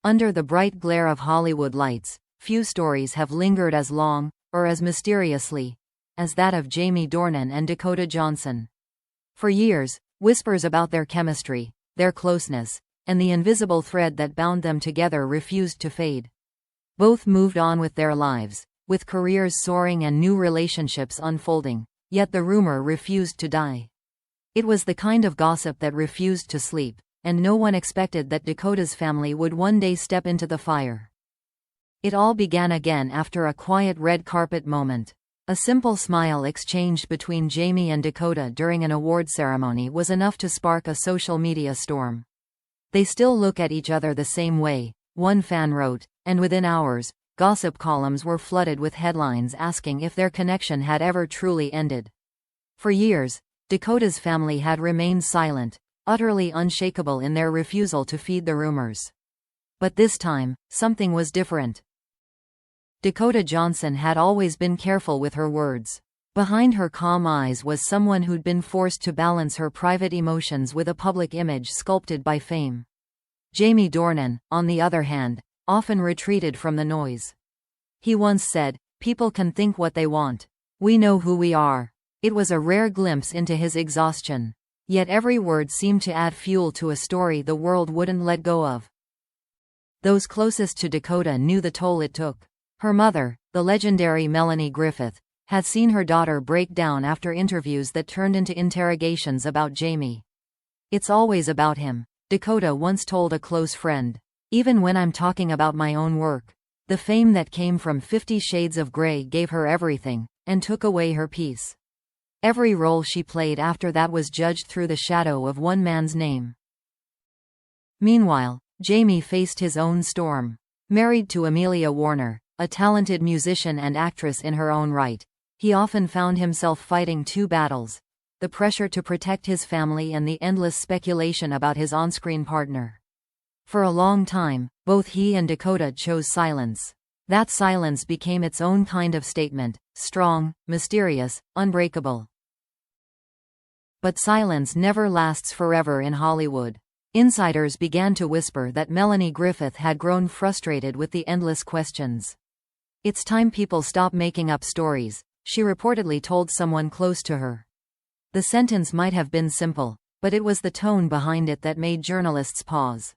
Under the bright glare of Hollywood lights, few stories have lingered as long, or as mysteriously, as that of Jamie Dornan and Dakota Johnson. For years, whispers about their chemistry, their closeness, and the invisible thread that bound them together refused to fade. Both moved on with their lives, with careers soaring and new relationships unfolding, yet the rumor refused to die. It was the kind of gossip that refused to sleep, and no one expected that Dakota's family would one day step into the fire. It all began again after a quiet red carpet moment. A simple smile exchanged between Jamie and Dakota during an award ceremony was enough to spark a social media storm. "They still look at each other the same way," one fan wrote, and within hours, gossip columns were flooded with headlines asking if their connection had ever truly ended. For years, Dakota's family had remained silent, utterly unshakable in their refusal to feed the rumors. But this time, something was different. Dakota Johnson had always been careful with her words. Behind her calm eyes was someone who'd been forced to balance her private emotions with a public image sculpted by fame. Jamie Dornan, on the other hand, often retreated from the noise. He once said, "People can think what they want. We know who we are." It was a rare glimpse into his exhaustion. Yet every word seemed to add fuel to a story the world wouldn't let go of. Those closest to Dakota knew the toll it took. Her mother, the legendary Melanie Griffith, had seen her daughter break down after interviews that turned into interrogations about Jamie. "It's always about him," Dakota once told a close friend. "Even when I'm talking about my own work." The fame that came from 50 Shades of Grey gave her everything, and took away her peace. Every role she played after that was judged through the shadow of one man's name. Meanwhile, Jamie faced his own storm. Married to Amelia Warner, a talented musician and actress in her own right, he often found himself fighting two battles: the pressure to protect his family and the endless speculation about his on-screen partner. For a long time, both he and Dakota chose silence. That silence became its own kind of statement, strong, mysterious, unbreakable. But silence never lasts forever in Hollywood. Insiders began to whisper that Melanie Griffith had grown frustrated with the endless questions. "It's time people stop making up stories," she reportedly told someone close to her. The sentence might have been simple, but it was the tone behind it that made journalists pause.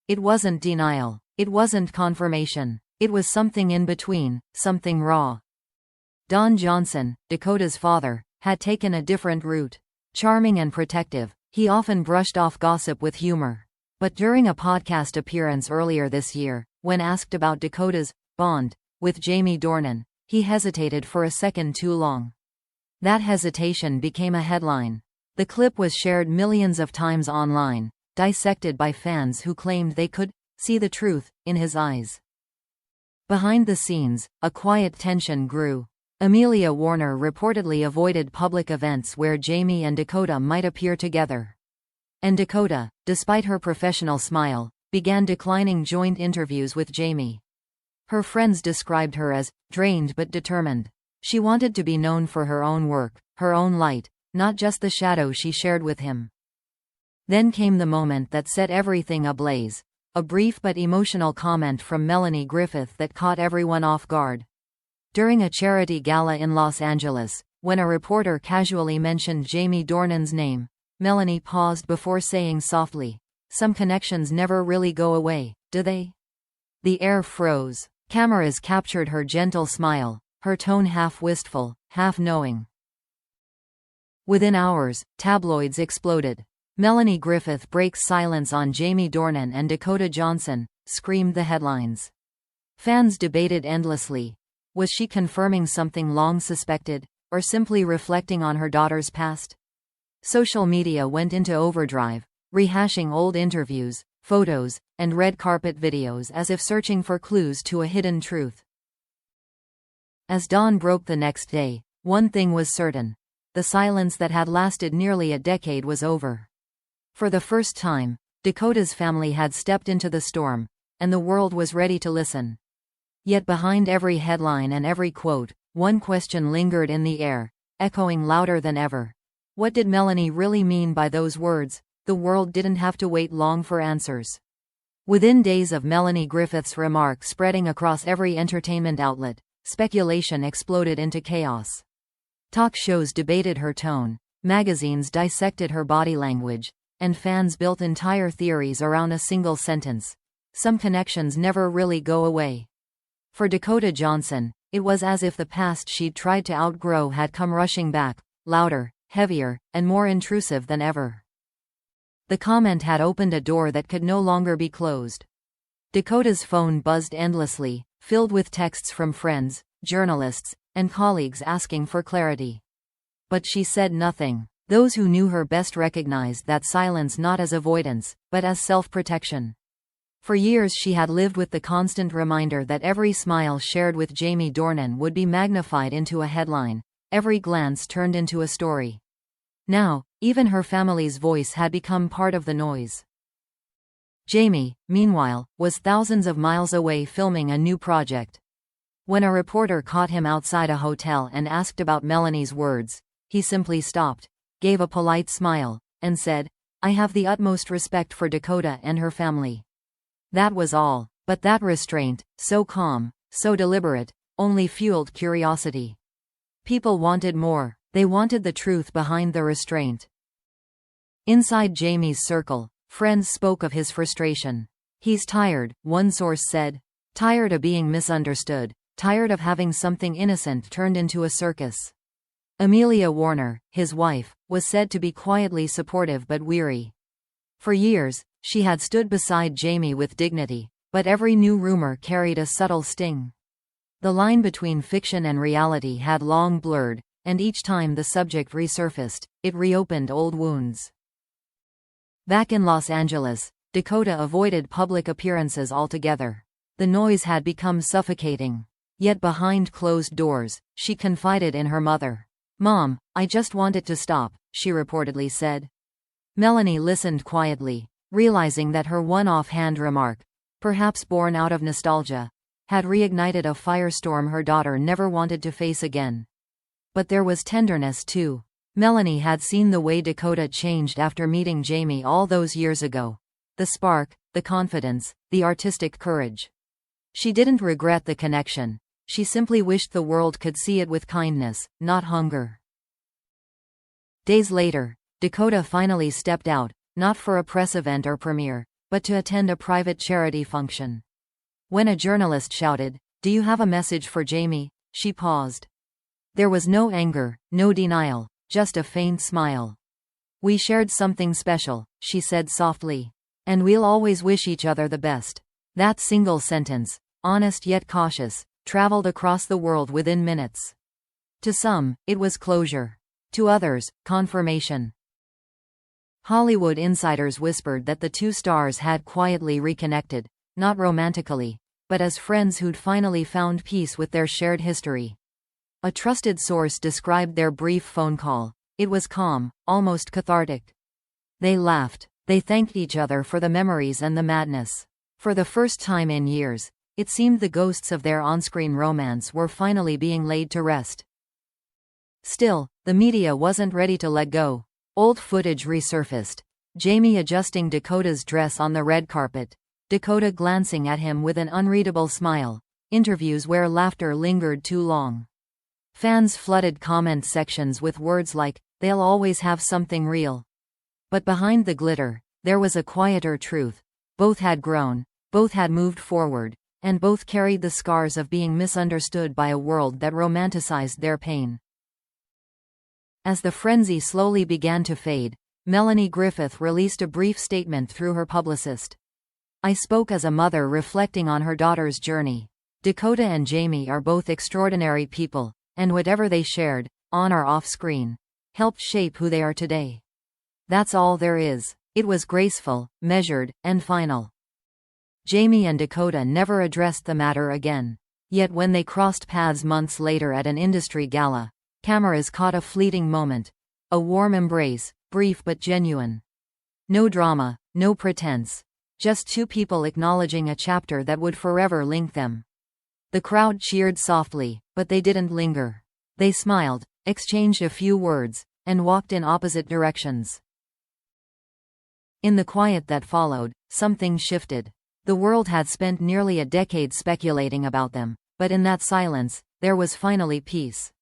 It wasn't denial. It wasn't confirmation. It was something in between, something raw. Don Johnson, Dakota's father, had taken a different route. Charming and protective, he often brushed off gossip with humor. But during a podcast appearance earlier this year, when asked about Dakota's bond with Jamie Dornan, he hesitated for a second too long. That hesitation became a headline. The clip was shared millions of times online, dissected by fans who claimed they could see the truth in his eyes. Behind the scenes, a quiet tension grew. Amelia Warner reportedly avoided public events where Jamie and Dakota might appear together. And Dakota, despite her professional smile, began declining joint interviews with Jamie. Her friends described her as drained but determined. She wanted to be known for her own work, her own light, not just the shadow she shared with him. Then came the moment that set everything ablaze. A brief but emotional comment from Melanie Griffith that caught everyone off guard. During a charity gala in Los Angeles, when a reporter casually mentioned Jamie Dornan's name, Melanie paused before saying softly, "Some connections never really go away, do they?" The air froze. Cameras captured her gentle smile, her tone half wistful, half knowing. Within hours, tabloids exploded. "Melanie Griffith breaks silence on Jamie Dornan and Dakota Johnson," screamed the headlines. Fans debated endlessly. Was she confirming something long suspected, or simply reflecting on her daughter's past? Social media went into overdrive, rehashing old interviews, photos, and red carpet videos as if searching for clues to a hidden truth. As dawn broke the next day, one thing was certain: the silence that had lasted nearly a decade was over. For the first time, Dakota's family had stepped into the storm, and the world was ready to listen. Yet behind every headline and every quote, one question lingered in the air, echoing louder than ever. What did Melanie really mean by those words? The world didn't have to wait long for answers. Within days of Melanie Griffith's remark spreading across every entertainment outlet, speculation exploded into chaos. Talk shows debated her tone, magazines dissected her body language, and fans built entire theories around a single sentence. Some connections never really go away. For Dakota Johnson, it was as if the past she'd tried to outgrow had come rushing back, louder, heavier, and more intrusive than ever. The comment had opened a door that could no longer be closed. Dakota's phone buzzed endlessly, filled with texts from friends, journalists, and colleagues asking for clarity. But she said nothing. Those who knew her best recognized that silence not as avoidance, but as self-protection. For years she had lived with the constant reminder that every smile shared with Jamie Dornan would be magnified into a headline, every glance turned into a story. Now, even her family's voice had become part of the noise. Jamie, meanwhile, was thousands of miles away filming a new project. When a reporter caught him outside a hotel and asked about Melanie's words, he simply stopped, gave a polite smile, and said, "I have the utmost respect for Dakota and her family." That was all, but that restraint, so calm, so deliberate, only fueled curiosity. People wanted more. They wanted the truth behind the restraint. Inside Jamie's circle, friends spoke of his frustration. "He's tired," one source said. "Tired of being misunderstood, tired of having something innocent turned into a circus." Amelia Warner, his wife, was said to be quietly supportive but weary. For years, she had stood beside Jamie with dignity, but every new rumor carried a subtle sting. The line between fiction and reality had long blurred, and each time the subject resurfaced, it reopened old wounds. Back in Los Angeles, Dakota avoided public appearances altogether. The noise had become suffocating. Yet behind closed doors, she confided in her mother. "Mom, I just want it to stop," she reportedly said. Melanie listened quietly, realizing that her one-off-hand remark, perhaps born out of nostalgia, had reignited a firestorm her daughter never wanted to face again. But there was tenderness too. Melanie had seen the way Dakota changed after meeting Jamie all those years ago. The spark, the confidence, the artistic courage. She didn't regret the connection. She simply wished the world could see it with kindness, not hunger. Days later, Dakota finally stepped out, not for a press event or premiere, but to attend a private charity function. When a journalist shouted, "Do you have a message for Jamie?" she paused. There was no anger, no denial, just a faint smile. "We shared something special," she said softly. "And we'll always wish each other the best." That single sentence, honest yet cautious, traveled across the world within minutes. To some, it was closure. To others, confirmation. Hollywood insiders whispered that the two stars had quietly reconnected, not romantically, but as friends who'd finally found peace with their shared history. A trusted source described their brief phone call. It was calm, almost cathartic. They laughed. They thanked each other for the memories and the madness. For the first time in years, it seemed the ghosts of their on-screen romance were finally being laid to rest. Still, the media wasn't ready to let go. Old footage resurfaced. Jamie adjusting Dakota's dress on the red carpet. Dakota glancing at him with an unreadable smile. Interviews where laughter lingered too long. Fans flooded comment sections with words like, "They'll always have something real." But behind the glitter, there was a quieter truth. Both had grown, both had moved forward, and both carried the scars of being misunderstood by a world that romanticized their pain. As the frenzy slowly began to fade, Melanie Griffith released a brief statement through her publicist. "I spoke as a mother reflecting on her daughter's journey. Dakota and Jamie are both extraordinary people, and whatever they shared, on or off screen, helped shape who they are today. That's all there is." It was graceful, measured, and final. Jamie and Dakota never addressed the matter again. Yet when they crossed paths months later at an industry gala, cameras caught a fleeting moment. A warm embrace, brief but genuine. No drama, no pretense. Just two people acknowledging a chapter that would forever link them. The crowd cheered softly, but they didn't linger. They smiled, exchanged a few words, and walked in opposite directions. In the quiet that followed, something shifted. The world had spent nearly a decade speculating about them, but in that silence, there was finally peace.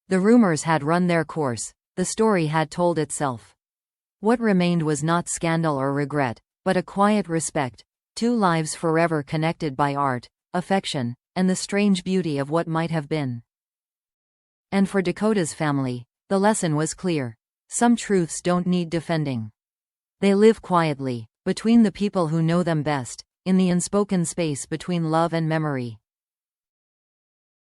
The rumors had run their course, the story had told itself. What remained was not scandal or regret, but a quiet respect, two lives forever connected by art, affection, and the strange beauty of what might have been. And for Dakota's family, the lesson was clear. Some truths don't need defending. They live quietly, between the people who know them best, in the unspoken space between love and memory.